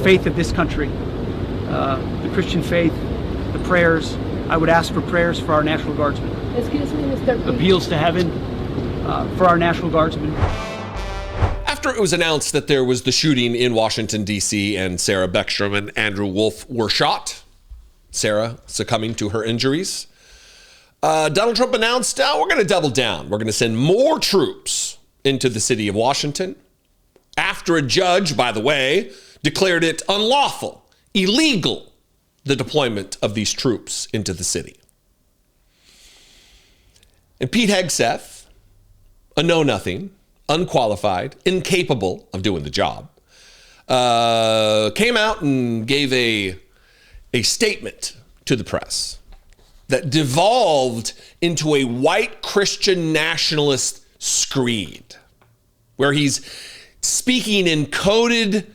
faith of this country, the Christian faith, the prayers. I would ask for prayers for our National Guardsmen. Excuse me, Mr. Pete. Appeals to heaven for our National Guardsmen. After it was announced that there was the shooting in Washington, D.C., and Sarah Beckstrom and Andrew Wolf were shot, Sarah succumbing to her injuries, Donald Trump announced, we're going to double down. We're going to send more troops into the city of Washington. After a judge, by the way, declared it unlawful, illegal, the deployment of these troops into the city. And Pete Hegseth, a know-nothing, unqualified, incapable of doing the job, came out and gave a statement to the press that devolved into a white Christian nationalist screed, where he's speaking in coded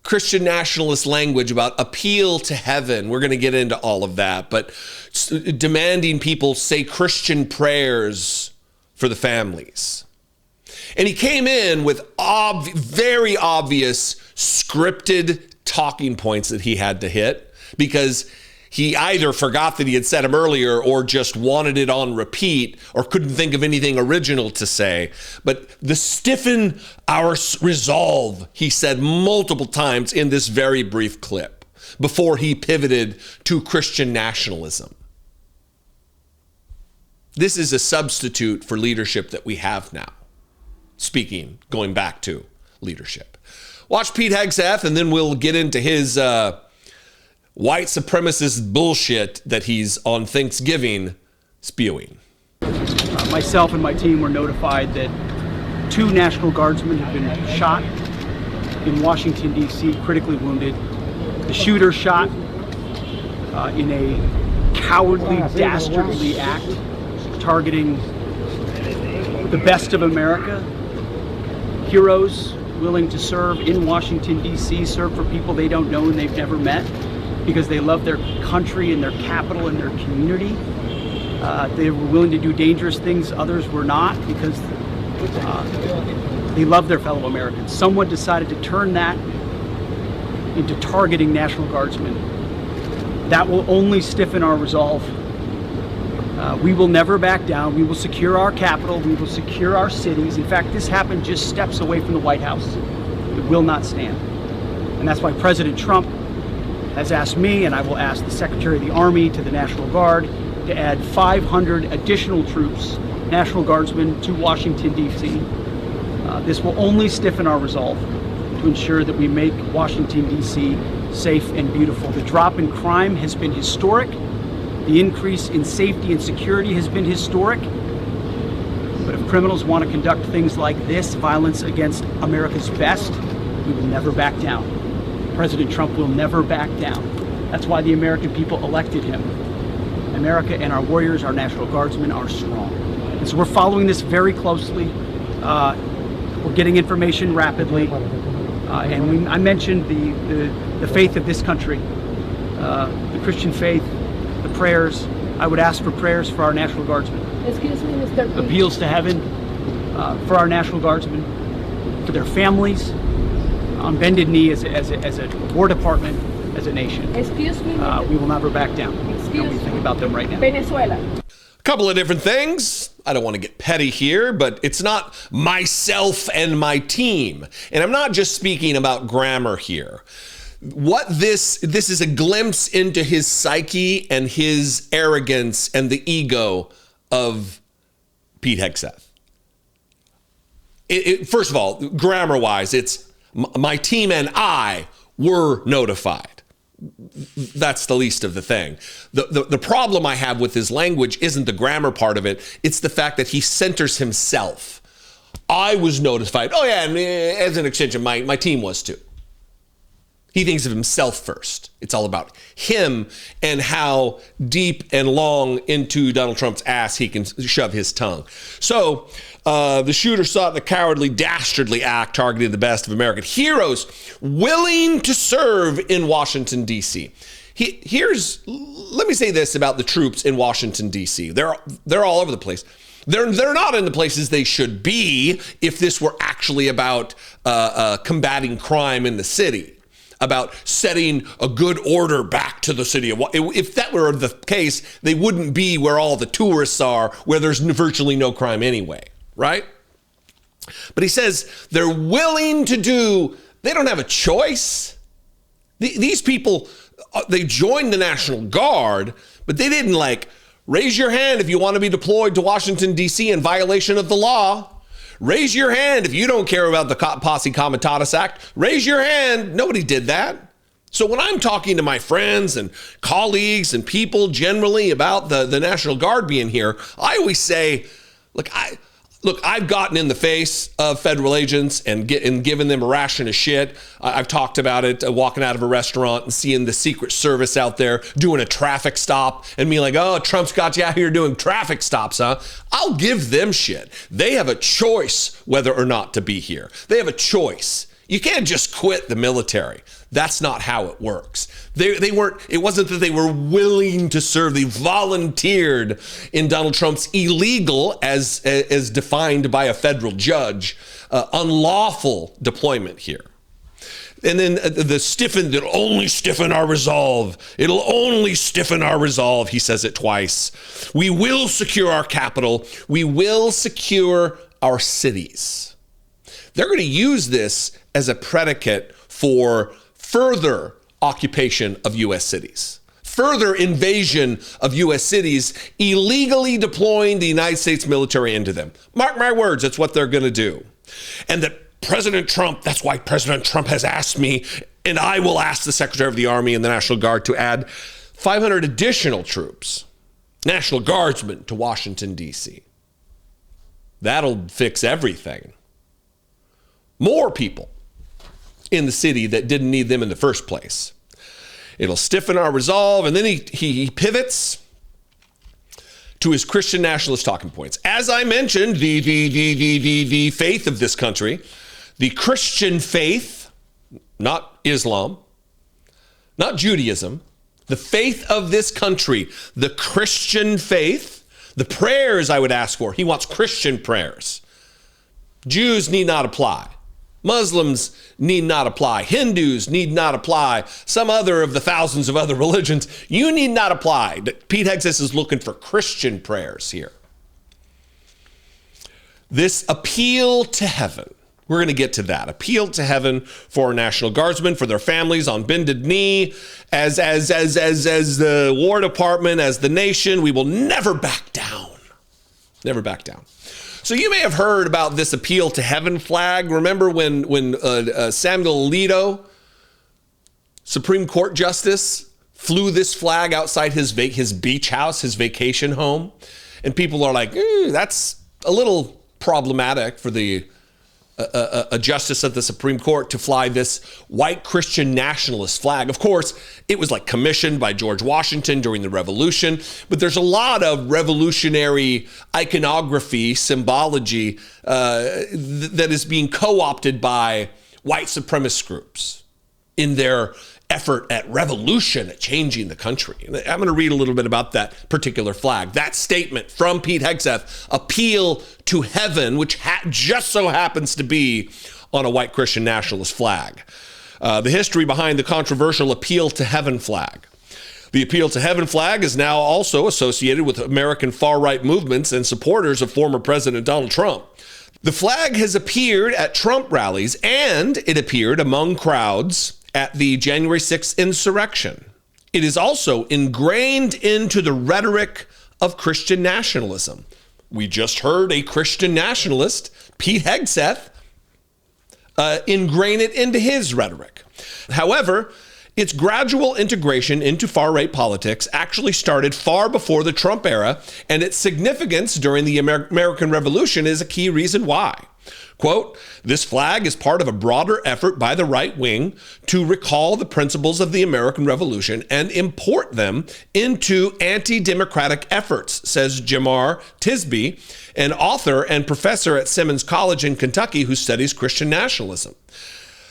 Christian nationalist language about appeal to heaven. We're going to get into all of that, but demanding people say Christian prayers for the families. And he came in with very obvious scripted talking points that he had to hit, because he either forgot that he had said them earlier or just wanted it on repeat or couldn't think of anything original to say. But the stiffen our resolve, he said multiple times in this very brief clip before he pivoted to Christian nationalism. This is a substitute for leadership that we have now. Speaking, going back to leadership. Watch Pete Hegseth, and then we'll get into his white supremacist bullshit that he's on Thanksgiving spewing. Myself and my team were notified that 2 National Guardsmen have been shot in Washington, D.C., critically wounded. The shooter shot in a cowardly, dastardly act targeting the best of America, heroes willing to serve in Washington, D.C., serve for people they don't know and they've never met, because they love their country and their capital and their community. They were willing to do dangerous things others were not, because they love their fellow Americans. Someone decided to turn that into targeting National Guardsmen. That will only stiffen our resolve. We will never back down. We will secure our capital. We will secure our cities. In fact, this happened just steps away from the White House. It will not stand. And that's why President Trump has asked me, and I will ask the Secretary of the Army, to the National Guard to add 500 additional troops, National Guardsmen, to Washington, D.C. This will only stiffen our resolve to ensure that we make Washington, D.C. safe and beautiful. The drop in crime has been historic. The increase in safety and security has been historic. But if criminals want to conduct things like this, violence against America's best, we will never back down. President Trump will never back down. That's why the American people elected him. America and our warriors, our National Guardsmen, are strong. And so we're following this very closely. We're getting information rapidly. I mentioned the faith of this country, the Christian faith, the prayers. I would ask for prayers for our National Guardsmen. Excuse me, Mr. Pete. Appeals to heaven for our National Guardsmen, for their families, on bended knee as a War Department, as a nation. Excuse me. We will never back down. Excuse we think about them right now. Venezuela. A couple of different things. I don't want to get petty here, but it's not myself and my team. And I'm not just speaking about grammar here. What this is a glimpse into his psyche and his arrogance and the ego of Pete Hegseth. First of all, grammar-wise, it's my team and I were notified. That's the least of the thing. The problem I have with his language isn't the grammar part of it. It's the fact that he centers himself. I was notified. Oh yeah, and as an extension, my team was too. He thinks of himself first. It's all about him and how deep and long into Donald Trump's ass he can shove his tongue. So the shooter sought the cowardly, dastardly act targeting the best of American heroes willing to serve in Washington, D.C. Let me say this about the troops in Washington, D.C. They're all over the place. They're not in the places they should be if this were actually about combating crime in the city. about setting a good order back to the city of Washington. If that were the case, they wouldn't be where all the tourists are, where there's virtually no crime anyway, right? But he says they're willing to do, they don't have a choice. These people, they joined the National Guard, but they didn't like, raise your hand if you want to be deployed to Washington, D.C. in violation of the law. Raise your hand if you don't care about the Posse Comitatus Act. Raise your hand. Nobody did that. So when I'm talking to my friends and colleagues and people generally about the National Guard being here, I always say, look, I've gotten in the face of federal agents and given them a ration of shit. I've talked about it, walking out of a restaurant and seeing the Secret Service out there doing a traffic stop and being like, oh, Trump's got you out here doing traffic stops, huh? I'll give them shit. They have a choice whether or not to be here. They have a choice. You can't just quit the military. That's not how it works. It wasn't that they were willing to serve. They volunteered in Donald Trump's illegal, as defined by a federal judge, unlawful deployment here. And then it'll only stiffen our resolve. It'll only stiffen our resolve. He says it twice. We will secure our capital. We will secure our cities. They're going to use this as a predicate for further occupation of U.S. cities, further invasion of U.S. cities, illegally deploying the United States military into them. Mark my words, that's what they're going to do. And that President Trump, that's why President Trump has asked me, and I will ask the Secretary of the Army and the National Guard to add 500 additional troops, National Guardsmen, to Washington, D.C. That'll fix everything. More people in the city that didn't need them in the first place. It'll stiffen our resolve. And then he pivots to his Christian nationalist talking points. As I mentioned, the faith of this country, the Christian faith, not Islam, not Judaism, the faith of this country, the Christian faith, the prayers I would ask for. He wants Christian prayers. Jews need not apply. Muslims need not apply. Hindus need not apply. Some other of the thousands of other religions, you need not apply. Pete Hegseth is looking for Christian prayers here. This appeal to heaven, we're going to get to that. Appeal to heaven for our National Guardsmen, for their families on bended knee, as the War Department, as the nation, we will never back down. Never back down. So you may have heard about this appeal to heaven flag. Remember when Samuel Alito, Supreme Court Justice, flew this flag outside his beach house, his vacation home? And people are like, that's a little problematic for a justice of the Supreme Court to fly this white Christian nationalist flag. Of course, it was like commissioned by George Washington during the Revolution, but there's a lot of revolutionary iconography, symbology that is being co-opted by white supremacist groups in their effort at revolution, at changing the country. And I'm going to read a little bit about that particular flag. That statement from Pete Hegseth, appeal to heaven, which just so happens to be on a white Christian nationalist flag. The history behind the controversial appeal to heaven flag. The appeal to heaven flag is now also associated with American far-right movements and supporters of former President Donald Trump. The flag has appeared at Trump rallies, and it appeared among crowds at the January 6th insurrection. It is also ingrained into the rhetoric of Christian nationalism. We just heard a Christian nationalist, Pete Hegseth, ingrain it into his rhetoric. However, its gradual integration into far-right politics actually started far before the Trump era, and its significance during the American Revolution is a key reason why. Quote, this flag is part of a broader effort by the right wing to recall the principles of the American Revolution and import them into anti-democratic efforts, says Jamar Tisby, an author and professor at Simmons College in Kentucky who studies Christian nationalism.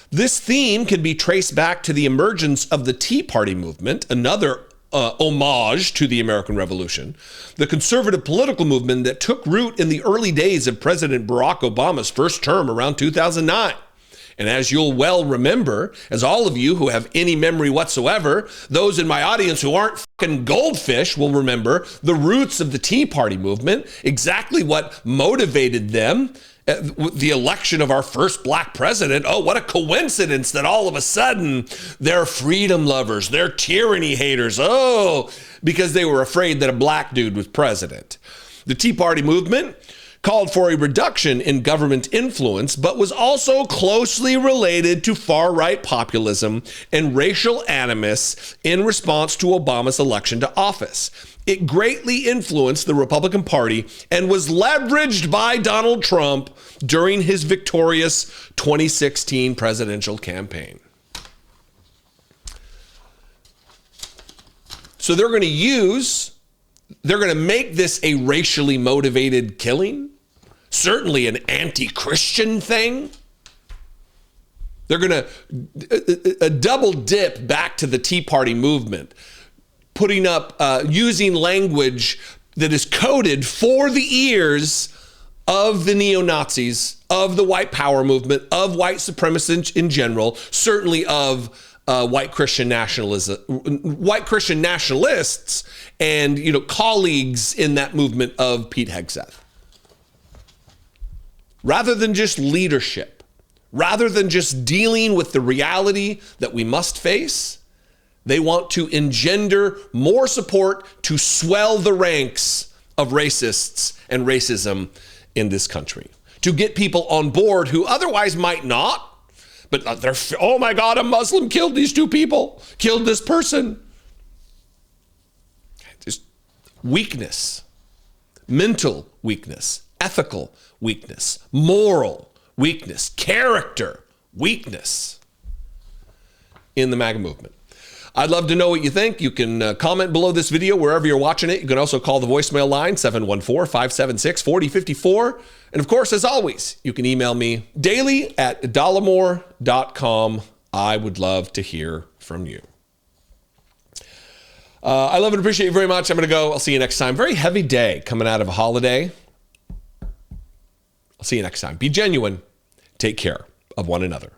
This theme can be traced back to the emergence of the Tea Party movement, another homage to the American Revolution, the conservative political movement that took root in the early days of President Barack Obama's first term around 2009. And as you'll well remember, as all of you who have any memory whatsoever, those in my audience who aren't fucking goldfish will remember the roots of the Tea Party movement, exactly what motivated them. The election of our first black president. Oh, what a coincidence that all of a sudden they're freedom lovers, they're tyranny haters. Oh, because they were afraid that a black dude was president. The Tea Party movement called for a reduction in government influence, but was also closely related to far-right populism and racial animus in response to Obama's election to office. It greatly influenced the Republican Party and was leveraged by Donald Trump during his victorious 2016 presidential campaign. So they're going to make this a racially motivated killing, certainly an anti-Christian thing. They're going to a double dip back to the Tea Party movement, putting up, using language that is coded for the ears of the neo-Nazis, of the white power movement, of white supremacists in general, certainly of white Christian nationalists, and colleagues in that movement of Pete Hegseth. Rather than just leadership, rather than just dealing with the reality that we must face, they want to engender more support to swell the ranks of racists and racism in this country, to get people on board who otherwise might not. But they're, oh my God, a Muslim killed these two people, killed this person. Just weakness, mental weakness, ethical weakness, moral weakness, character weakness in the MAGA movement. I'd love to know what you think. You can comment below this video wherever you're watching it. You can also call the voicemail line, 714-576-4054. And of course, as always, you can email me daily at dollemore.com. I would love to hear from you. I love and appreciate you very much. I'm going to go. I'll see you next time. Very heavy day coming out of a holiday. I'll see you next time. Be genuine. Take care of one another.